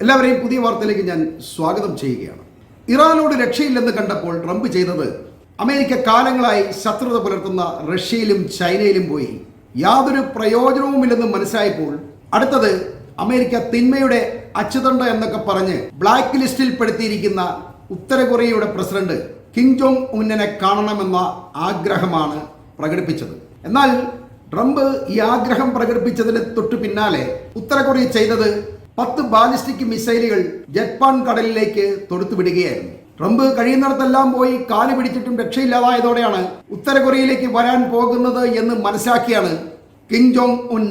എല്ലാവരെയും പുതിയ വാർത്തയിലേക്ക് ഞാൻ സ്വാഗതം ചെയ്യുകയാണ്. ഇറാനോട് രക്ഷയില്ലെന്ന് കണ്ടപ്പോൾ ട്രംപ് ചെയ്തത് അമേരിക്ക കാലങ്ങളായി ശത്രുത പുലർത്തുന്ന റഷ്യയിലും ചൈനയിലും പോയി യാതൊരു പ്രയോജനവുമില്ലെന്ന് മനസ്സിലായപ്പോൾ അടുത്തത് അമേരിക്ക തിന്മയുടെ അച്ചുതണ്ട എന്നൊക്കെ പറഞ്ഞ് ബ്ലാക്ക് ലിസ്റ്റിൽ പെടുത്തിയിരിക്കുന്ന ഉത്തര കൊറിയയുടെ പ്രസിഡന്റ് കിം ജോങ് ഉന്നിനെ കാണണമെന്ന ആഗ്രഹമാണ് പ്രകടിപ്പിച്ചത്. എന്നാൽ ട്രംപ് ഈ ആഗ്രഹം പ്രകടിപ്പിച്ചതിന് തൊട്ടു പിന്നാലെ ഉത്തര കൊറിയ ചെയ്തത് 10 ബാലിസ്റ്റിക് മിസൈലുകൾ ജപ്പാൻ കടലിലേക്ക് തൊടുത്തുവിടുകയായിരുന്നു. ട്രംപ് കഴിയുന്നിടത്തെല്ലാം പോയി കാല് പിടിച്ചിട്ടും രക്ഷയില്ലാതായതോടെയാണ് ഉത്തര കൊറിയയിലേക്ക് വരാൻ പോകുന്നത് എന്ന് മനസ്സിലാക്കിയാണ് കിം ജോങ് ഉൻ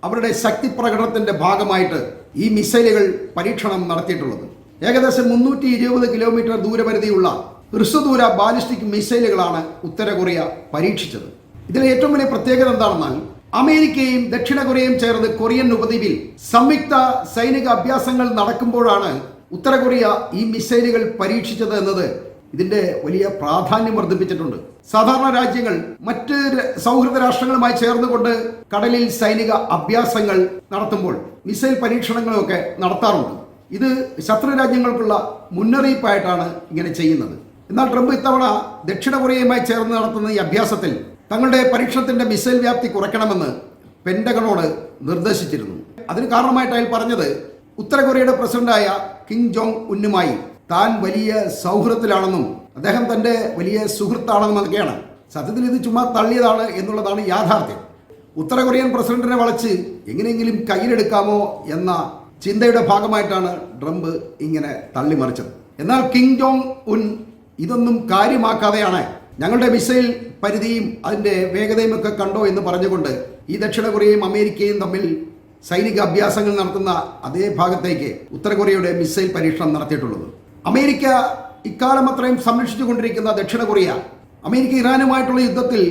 അവരുടെ ശക്തി പ്രകടനത്തിന്റെ ഭാഗമായിട്ട് ഈ മിസൈലുകൾ പരീക്ഷണം നടത്തിയിട്ടുള്ളത്. ഏകദേശം 320 കിലോമീറ്റർ ദൂരപരിധിയുള്ള ഹ്രസ്വദൂര ബാലിസ്റ്റിക് മിസൈലുകളാണ് ഉത്തര കൊറിയ പരീക്ഷിച്ചത്. ഇതിലെ ഏറ്റവും വലിയ പ്രത്യേകത എന്താണെന്നാൽ അമേരിക്കയും ദക്ഷിണ കൊറിയയും ചേർന്ന് കൊറിയൻ ഉപദ്വീപിൽ സംയുക്ത സൈനിക അഭ്യാസങ്ങൾ നടക്കുമ്പോഴാണ് ഉത്തര കൊറിയ ഈ മിസൈലുകൾ പരീക്ഷിച്ചത് എന്നത് ഇതിന്റെ വലിയ പ്രാധാന്യം വർദ്ധിപ്പിച്ചിട്ടുണ്ട്. സാധാരണ രാജ്യങ്ങൾ മറ്റ് സൗഹൃദ രാഷ്ട്രങ്ങളുമായി ചേർന്നുകൊണ്ട് കടലിൽ സൈനിക അഭ്യാസങ്ങൾ നടത്തുമ്പോൾ മിസൈൽ പരീക്ഷണങ്ങളൊക്കെ നടത്താറുണ്ട്. ഇത് ശത്രു രാജ്യങ്ങൾക്കുള്ള മുന്നറിയിപ്പായിട്ടാണ് ഇങ്ങനെ ചെയ്യുന്നത്. എന്നാൽ ട്രംപ് ഇത്തവണ ദക്ഷിണ കൊറിയയുമായി ചേർന്ന് നടത്തുന്ന ഈ അഭ്യാസത്തിൽ തങ്ങളുടെ പരീക്ഷണത്തിന്റെ മിസൈൽ വ്യാപ്തി കുറയ്ക്കണമെന്ന് പെന്റഗണോട് നിർദ്ദേശിച്ചിരുന്നു. അതിന് കാരണമായിട്ട് അയാൾ പറഞ്ഞത് ഉത്തര കൊറിയയുടെ പ്രസിഡന്റായ കിം ജോങ് ഉന്നുമായി താൻ വലിയ സൗഹൃദത്തിലാണെന്നും അദ്ദേഹം തന്റെ വലിയ സുഹൃത്താണെന്നൊക്കെയാണ്. സത്യത്തിൽ ഇത് ചുമ്മാ തള്ളിയതാണ് എന്നുള്ളതാണ് യാഥാർത്ഥ്യം. ഉത്തര കൊറിയൻ പ്രസിഡന്റിനെ വളച്ച് എങ്ങനെയെങ്കിലും കയ്യിലെടുക്കാമോ എന്ന ചിന്തയുടെ ഭാഗമായിട്ടാണ് ട്രംപ് ഇങ്ങനെ തള്ളിമറിച്ചത്. എന്നാൽ കിം ജോങ് ഉൻ ഇതൊന്നും കാര്യമാക്കാതെയാണ് ഞങ്ങളുടെ മിസൈൽ പരിധിയും അതിൻ്റെ വേഗതയും ഒക്കെ കണ്ടോ എന്ന് പറഞ്ഞുകൊണ്ട് ഈ ദക്ഷിണ കൊറിയയും അമേരിക്കയും തമ്മിൽ സൈനിക അഭ്യാസങ്ങൾ നടത്തുന്ന അതേ ഭാഗത്തേക്ക് ഉത്തര കൊറിയയുടെ മിസൈൽ പരീക്ഷണം നടത്തിയിട്ടുള്ളത്. അമേരിക്ക ഇക്കാലം അത്രയും സംരക്ഷിച്ചുകൊണ്ടിരിക്കുന്ന ദക്ഷിണ കൊറിയ അമേരിക്ക ഇറാനുമായിട്ടുള്ള യുദ്ധത്തിൽ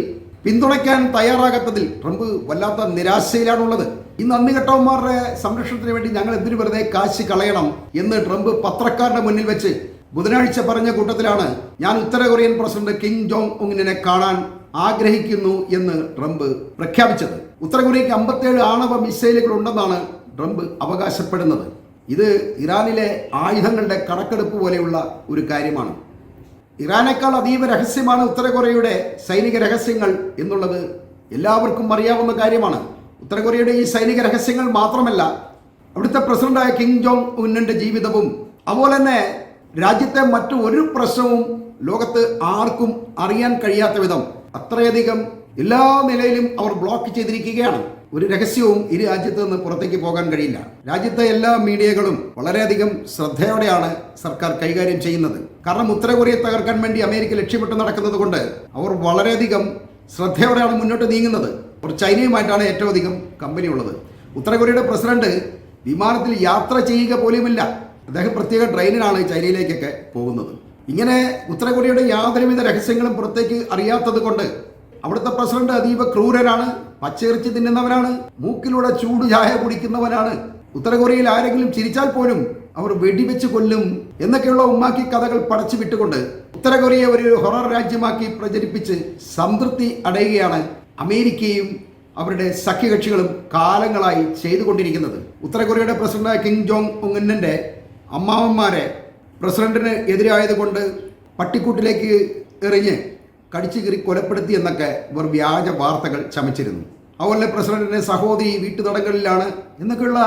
പിന്തുണയ്ക്കാൻ തയ്യാറാകാത്തതിൽ ട്രംപ് വല്ലാത്ത നിരാശയിലാണുള്ളത്. ഈ നന്ദികെട്ടവന്മാരുടെ സംരക്ഷണത്തിന് വേണ്ടി ഞങ്ങൾ എന്തിനു വെറുതെ കാശ് കളയണം എന്ന് ട്രംപ് പത്രക്കാരുടെ മുന്നിൽ വെച്ച് ബുധനാഴ്ച പറഞ്ഞ കൂട്ടത്തിലാണ് ഞാൻ ഉത്തര കൊറിയൻ പ്രസിഡന്റ് കിം ജോങ് ഉന്നിനെ കാണാൻ ആഗ്രഹിക്കുന്നു എന്ന് ട്രംപ് പ്രഖ്യാപിച്ചത്. ഉത്തര കൊറിയയ്ക്ക് 57 ആണവ മിസൈലുകൾ ഉണ്ടെന്നാണ് ട്രംപ് അവകാശപ്പെടുന്നത്. ഇത് ഇറാനിലെ ആയുധങ്ങളുടെ കണക്കെടുപ്പ് പോലെയുള്ള ഒരു കാര്യമാണ്. ഇറാനേക്കാൾ അതീവ രഹസ്യമാണ് ഉത്തര കൊറിയയുടെ സൈനിക രഹസ്യങ്ങൾ എന്നുള്ളത് എല്ലാവർക്കും അറിയാവുന്ന കാര്യമാണ്. ഉത്തര കൊറിയയുടെ ഈ സൈനിക രഹസ്യങ്ങൾ മാത്രമല്ല, അവിടുത്തെ പ്രസിഡന്റായ കിം ജോങ് ഉന്നിന്റെ ജീവിതവും അതുപോലെ തന്നെ രാജ്യത്തെ മറ്റു ഒരു പ്രശ്നവും ലോകത്ത് ആർക്കും അറിയാൻ കഴിയാത്ത വിധം അത്രയധികം എല്ലാ നിലയിലും അവർ ബ്ലോക്ക് ചെയ്തിരിക്കുകയാണ്. ഒരു രഹസ്യവും ഈ രാജ്യത്ത് നിന്ന് പുറത്തേക്ക് പോകാൻ കഴിയില്ല. രാജ്യത്തെ എല്ലാ മീഡിയകളും വളരെയധികം ശ്രദ്ധയോടെയാണ് സർക്കാർ കൈകാര്യം ചെയ്യുന്നത്. കാരണം ഉത്തര കൊറിയ തകർക്കാൻ വേണ്ടി അമേരിക്ക ലക്ഷ്യമിട്ട് നടക്കുന്നത് കൊണ്ട് അവർ വളരെയധികം ശ്രദ്ധയോടെയാണ് മുന്നോട്ട് നീങ്ങുന്നത്. അവർ ചൈനയുമായിട്ടാണ് ഏറ്റവും അധികം കമ്പനി ഉള്ളത്. ഉത്തര കൊറിയയുടെ പ്രസിഡന്റ് വിമാനത്തിൽ യാത്ര ചെയ്യുക പോലുമില്ല. അദ്ദേഹം പ്രത്യേക ട്രെയിനിനാണ് ചൈനയിലേക്കൊക്കെ പോകുന്നത്. ഇങ്ങനെ ഉത്തര കൊറിയയുടെ യാതൊരുവിധ രഹസ്യങ്ങളും പുറത്തേക്ക് അറിയാത്തത് കൊണ്ട് അവിടുത്തെ പ്രസിഡന്റ് അതീവ ക്രൂരനാണ്, പച്ചയിറച്ചി തിന്നുന്നവനാണ്, മൂക്കിലൂടെ ചൂട് ചായ കുടിക്കുന്നവനാണ്. ഉത്തര കൊറിയയിൽ ആരെങ്കിലും ചിരിച്ചാൽ പോലും അവർ വെടിവെച്ച് കൊല്ലും എന്നൊക്കെയുള്ള ഉമ്മാക്കി കഥകൾ പടച്ചു വിട്ടുകൊണ്ട് ഉത്തര കൊറിയ ഒരു ഹൊറർ രാജ്യമാക്കി പ്രചരിപ്പിച്ച് സംതൃപ്തി അടയുകയാണ് അമേരിക്കയും അവരുടെ സഖ്യകക്ഷികളും കാലങ്ങളായി ചെയ്തുകൊണ്ടിരിക്കുന്നത്. ഉത്തര കൊറിയയുടെ പ്രസിഡന്റായ കിം ജോങ് ഉന്നിന്റെ അമ്മാവന്മാരെ പ്രസിഡന്റിന് എതിരായതുകൊണ്ട് പട്ടിക്കൂട്ടിലേക്ക് എറിഞ്ഞ് കടിച്ചു കീറി കൊലപ്പെടുത്തി എന്നൊക്കെ ഇവർ വ്യാജ വാർത്തകൾ ചമച്ചിരുന്നു. അതുപോലെ പ്രസിഡന്റിന്റെ സഹോദരി വീട്ടുതടങ്കലിലാണ് എന്നൊക്കെയുള്ള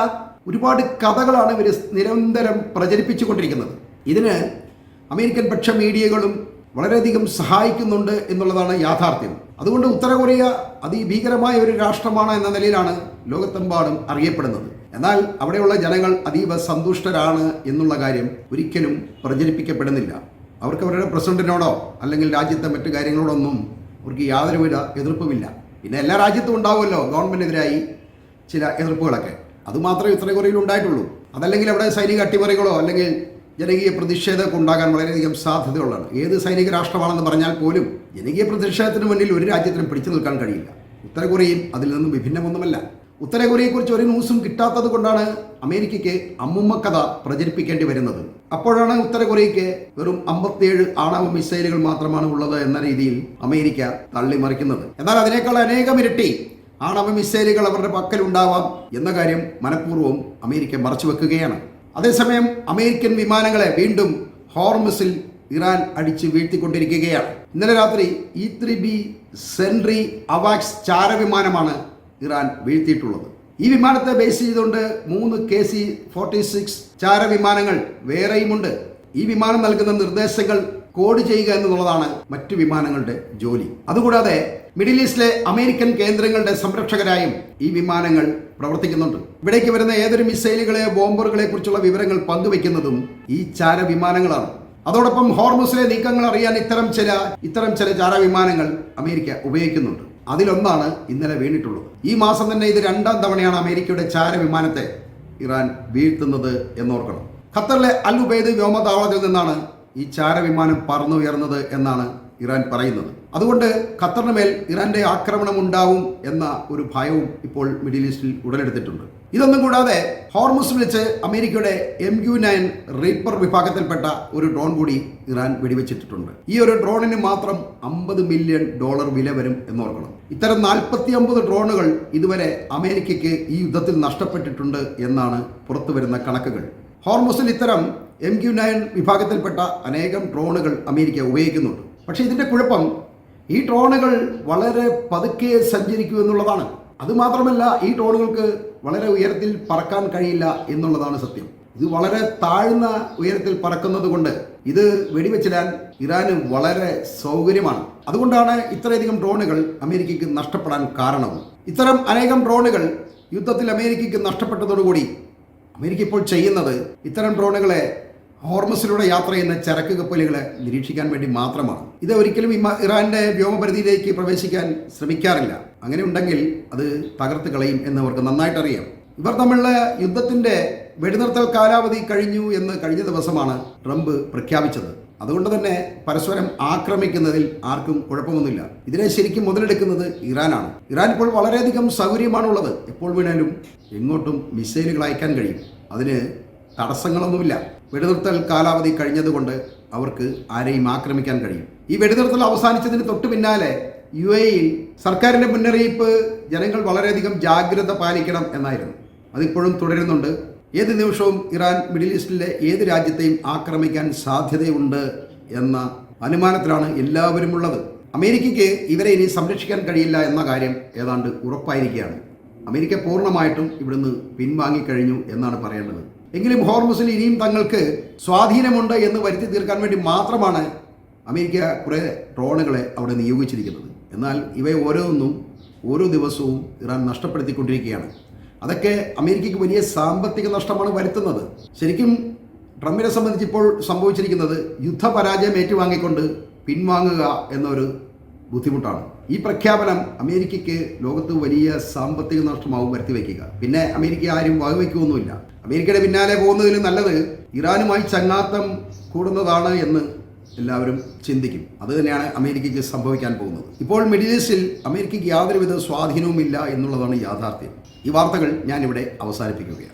ഒരുപാട് കഥകളാണ് ഇവർ നിരന്തരം പ്രചരിപ്പിച്ചുകൊണ്ടിരിക്കുന്നത്. ഇതിന് അമേരിക്കൻ പക്ഷ മീഡിയകളും വളരെയധികം സഹായിക്കുന്നുണ്ട് എന്നുള്ളതാണ് യാഥാർത്ഥ്യം. അതുകൊണ്ട് ഉത്തര കൊറിയ അതിഭീകരമായ ഒരു രാഷ്ട്രമാണ് എന്ന നിലയിലാണ് ലോകത്തെമ്പാടും അറിയപ്പെടുന്നത്. എന്നാൽ അവിടെയുള്ള ജനങ്ങൾ അതീവ സന്തുഷ്ടരാണ് എന്നുള്ള കാര്യം ഒരിക്കലും പ്രചരിപ്പിക്കപ്പെടുന്നില്ല. അവർക്ക് അവരുടെ പ്രസിഡന്റിനോടോ അല്ലെങ്കിൽ രാജ്യത്തെ മറ്റു കാര്യങ്ങളോടൊന്നും അവർക്ക് യാതൊരുവിധ എതിർപ്പുമില്ല. പിന്നെ എല്ലാ രാജ്യത്തും ഉണ്ടാവുമല്ലോ ഗവൺമെന്റിനെതിരായി ചില എതിർപ്പുകളൊക്കെ. അതുമാത്രമേ ഉത്തര കൊറിയയിൽ ഉണ്ടായിട്ടുള്ളൂ. അതല്ലെങ്കിൽ അവിടെ സൈനിക അട്ടിമറികളോ അല്ലെങ്കിൽ ജനകീയ പ്രതിഷേധമൊക്കെ ഉണ്ടാകാൻ വളരെയധികം സാധ്യതയുള്ളതാണ്. ഏത് സൈനിക രാഷ്ട്രമാണെന്ന് പറഞ്ഞാൽ പോലും ജനകീയ പ്രതിഷേധത്തിന് മുന്നിൽ ഒരു രാജ്യത്തിനും പിടിച്ചു നിൽക്കാൻ കഴിയില്ല. ഉത്തര കൊറിയയും അതിൽ നിന്നും വിഭിന്നമൊന്നുമല്ല. ഉത്തര കൊറിയയെക്കുറിച്ച് ഒരു ന്യൂസും കിട്ടാത്തത് കൊണ്ടാണ് അമേരിക്കയ്ക്ക് അമ്മുമ്മ കഥ പ്രചരിപ്പിക്കേണ്ടി വരുന്നത്. അപ്പോഴാണ് ഉത്തര കൊറിയയ്ക്ക് വെറും 57 ആണവ മിസൈലുകൾ മാത്രമാണ് ഉള്ളത് എന്ന രീതിയിൽ അമേരിക്ക തള്ളിമറിക്കുന്നത്. എന്നാൽ അതിനേക്കാൾ അനേകം ഇരട്ടി ആണവ മിസൈലുകൾ അവരുടെ പക്കലുണ്ടാവാം എന്ന കാര്യം മനഃപൂർവ്വം അമേരിക്ക മറച്ചു വെക്കുകയാണ്. അതേസമയം അമേരിക്കൻ വിമാനങ്ങളെ വീണ്ടും ഹോർമസിൽ ഇറാൻ അടിച്ച് വീഴ്ത്തിക്കൊണ്ടിരിക്കുകയാണ്. ഇന്നലെ രാത്രി E-3B സെൻട്രി അവാക്സ് ചാരവിമാനമാണ് ഇറാൻ വീഴ്ത്തിയിട്ടുള്ളത്. ഈ വിമാനത്തെ ബേസ് ചെയ്തുകൊണ്ട് 3 KC-46 ചാരവിമാനങ്ങൾ വേറെയുമുണ്ട്. ഈ വിമാനം നൽകുന്ന നിർദ്ദേശങ്ങൾ കോഡ് ചെയ്യുക എന്നുള്ളതാണ് മറ്റു വിമാനങ്ങളുടെ ജോലി. അതുകൂടാതെ മിഡിൽ ഈസ്റ്റിലെ അമേരിക്കൻ കേന്ദ്രങ്ങളുടെ സംരക്ഷകരായും ഈ വിമാനങ്ങൾ പ്രവർത്തിക്കുന്നുണ്ട്. ഇവിടേക്ക് വരുന്ന ഏതൊരു മിസൈലുകളെ ബോംബറുകളെ കുറിച്ചുള്ള വിവരങ്ങൾ പങ്കുവെക്കുന്നതും ഈ ചാരവിമാനങ്ങളാണ്. അതോടൊപ്പം ഹോർമുസിലെ നീക്കങ്ങൾ അറിയാൻ ഇത്തരം ചില ചാരവിമാനങ്ങൾ അമേരിക്ക ഉപയോഗിക്കുന്നുണ്ട്. അതിലൊന്നാണ് ഇന്നലെ വീണിട്ടുള്ളത്. ഈ മാസം തന്നെ ഇത് 2ാം തവണയാണ് അമേരിക്കയുടെ ചാരവിമാനത്തെ ഇറാൻ വീഴ്ത്തുന്നത് എന്നോർക്കണം. ഖത്തറിലെ അൽ ഉബൈദ് വ്യോമതാവളത്തിൽ നിന്നാണ് ഈ ചാരവിമാനം പറന്നുയർന്നത് എന്നാണ് ഇറാൻ പറയുന്നത്. അതുകൊണ്ട് ഖത്തറിന് മേൽ ഇറാന്റെ ആക്രമണം ഉണ്ടാവും എന്ന ഒരു ഭയവും ഇപ്പോൾ മിഡിൽ ഈസ്റ്റിൽ ഉടലെടുത്തിട്ടുണ്ട്. ഇതൊന്നും കൂടാതെ ഹോർമുസിൽ വെച്ച് അമേരിക്കയുടെ MQ-9 റീപ്പർ വിഭാഗത്തിൽപ്പെട്ട ഒരു ഡ്രോൺ കൂടി ഇറാൻ വെടിവെച്ചിട്ടുണ്ട്. ഈ ഒരു ഡ്രോണിന് മാത്രം $50 മില്യൺ വില വരും എന്നോർക്കണം. ഇത്തരം 49 ഡ്രോണുകൾ ഇതുവരെ അമേരിക്കയ്ക്ക് ഈ യുദ്ധത്തിൽ നഷ്ടപ്പെട്ടിട്ടുണ്ട് എന്നാണ് പുറത്തുവരുന്ന കണക്കുകൾ. ഹോർമുസിൽ ഇത്തരം MQ-9 വിഭാഗത്തിൽപ്പെട്ട അനേകം ഡ്രോണുകൾ അമേരിക്ക ഉപയോഗിക്കുന്നുണ്ട്. പക്ഷേ ഇതിൻ്റെ കുഴപ്പം ഈ ഡ്രോണുകൾ വളരെ പതുക്കെ സഞ്ചരിക്കൂ എന്നുള്ളതാണ്. അതുമാത്രമല്ല, ഈ ഡ്രോണുകൾക്ക് വളരെ ഉയരത്തിൽ പറക്കാൻ കഴിയില്ല എന്നുള്ളതാണ് സത്യം. ഇത് വളരെ താഴ്ന്ന ഉയരത്തിൽ പറക്കുന്നത് കൊണ്ട് ഇത് വെടിവെച്ചിടാൻ ഇറാന് വളരെ സൗകര്യമാണ്. അതുകൊണ്ടാണ് ഇത്രയധികം ഡ്രോണുകൾ അമേരിക്കയ്ക്ക് നഷ്ടപ്പെടാൻ കാരണവും. ഇത്തരം അനേകം ഡ്രോണുകൾ യുദ്ധത്തിൽ അമേരിക്കയ്ക്ക് നഷ്ടപ്പെട്ടതോടുകൂടി അമേരിക്ക ഇപ്പോൾ ചെയ്യുന്നത് ഇത്തരം ഡ്രോണുകളെ ഹോർമസിലൂടെ യാത്ര ചെയ്യുന്ന ചരക്ക് കപ്പലുകളെ നിരീക്ഷിക്കാൻ വേണ്ടി മാത്രമാണ്. ഇത് ഒരിക്കലും ഇറാന്റെ വ്യോമപരിധിയിലേക്ക് പ്രവേശിക്കാൻ ശ്രമിക്കാറില്ല. അങ്ങനെ ഉണ്ടെങ്കിൽ അത് തകർത്ത് കളയും എന്നവർക്ക് നന്നായിട്ടറിയാം. ഇവർ തമ്മിലുള്ള യുദ്ധത്തിന്റെ വെടിനിർത്തൽ കാലാവധി കഴിഞ്ഞു എന്ന് കഴിഞ്ഞ ദിവസമാണ് ട്രംപ് പ്രഖ്യാപിച്ചത്. അതുകൊണ്ട് തന്നെ പരസ്പരം ആക്രമിക്കുന്നതിൽ ആർക്കും കുഴപ്പമൊന്നുമില്ല. ഇതിനെ ശരിക്കും മുതലെടുക്കുന്നത് ഇറാനാണ്. ഇറാൻ ഇപ്പോൾ വളരെയധികം സൗകര്യമാണുള്ളത്. എപ്പോൾ വേണേലും എങ്ങോട്ടും മിസൈലുകൾ അയക്കാൻ കഴിയും. അതിന് തടസ്സങ്ങളൊന്നുമില്ല. വെടിനിർത്തൽ കാലാവധി കഴിഞ്ഞതുകൊണ്ട് അവർക്ക് ആരെയും ആക്രമിക്കാൻ കഴിയും. ഈ വെടിനിർത്തൽ അവസാനിച്ചതിന് തൊട്ടു പിന്നാലെ UAE-യിൽ സർക്കാരിൻ്റെ മുന്നറിയിപ്പ് ജനങ്ങൾ വളരെയധികം ജാഗ്രത പാലിക്കണം എന്നായിരുന്നു. അതിപ്പോഴും തുടരുന്നുണ്ട്. ഏത് നിമിഷവും ഇറാൻ മിഡിൽ ഈസ്റ്റിലെ ഏത് രാജ്യത്തെയും ആക്രമിക്കാൻ സാധ്യതയുണ്ട് എന്ന അനുമാനത്തിലാണ് എല്ലാവരും ഉള്ളത്. അമേരിക്കയ്ക്ക് ഇവരെ ഇനി സംരക്ഷിക്കാൻ കഴിയില്ല എന്ന കാര്യം ഏതാണ്ട് ഉറപ്പായിരിക്കുകയാണ്. അമേരിക്ക പൂർണ്ണമായിട്ടും ഇവിടുന്ന് പിൻവാങ്ങിക്കഴിഞ്ഞു എന്നാണ് പറയേണ്ടത്. എങ്കിലും ഹോർമുസിൽ ഇനിയും തങ്ങൾക്ക് സ്വാധീനമുണ്ട് എന്ന് വരുത്തി തീർക്കാൻ വേണ്ടി മാത്രമാണ് അമേരിക്ക കുറേ ഡ്രോണുകളെ അവിടെ നിയോഗിച്ചിരിക്കുന്നത്. എന്നാൽ ഇവയെ ഓരോന്നും ഓരോ ദിവസവും ഇറാൻ നഷ്ടപ്പെടുത്തിക്കൊണ്ടിരിക്കുകയാണ്. അതൊക്കെ അമേരിക്കയ്ക്ക് വലിയ സാമ്പത്തിക നഷ്ടമാണ് വരുത്തുന്നത്. ശരിക്കും ട്രംപിനെ സംബന്ധിച്ച് ഇപ്പോൾ സംഭവിച്ചിരിക്കുന്നത് യുദ്ധപരാജയം ഏറ്റുവാങ്ങിക്കൊണ്ട് പിൻവാങ്ങുക എന്നൊരു ബുദ്ധിമുട്ടാണ്. ഈ പ്രഖ്യാപനം അമേരിക്കയ്ക്ക് ലോകത്ത് വലിയ സാമ്പത്തിക നഷ്ടമാവും വരുത്തി വയ്ക്കുക. പിന്നെ അമേരിക്ക ആരും വകവയ്ക്കുകയൊന്നുമില്ല. അമേരിക്കയുടെ പിന്നാലെ പോകുന്നതിൽ നല്ലത് ഇറാനുമായി ചങ്ങാത്തം കൂടുന്നതാണ് എന്ന് എല്ലാവരും ചിന്തിക്കും. അത് തന്നെയാണ് അമേരിക്കയ്ക്ക് സംഭവിക്കാൻ പോകുന്നത്. ഇപ്പോൾ മിഡിൽ ഈസ്റ്റിൽ അമേരിക്കയ്ക്ക് യാതൊരുവിധ സ്വാധീനവുമില്ല എന്നുള്ളതാണ് യാഥാർത്ഥ്യം. ഈ വാർത്തകൾ ഞാനിവിടെ അവസാനിപ്പിക്കുകയാണ്.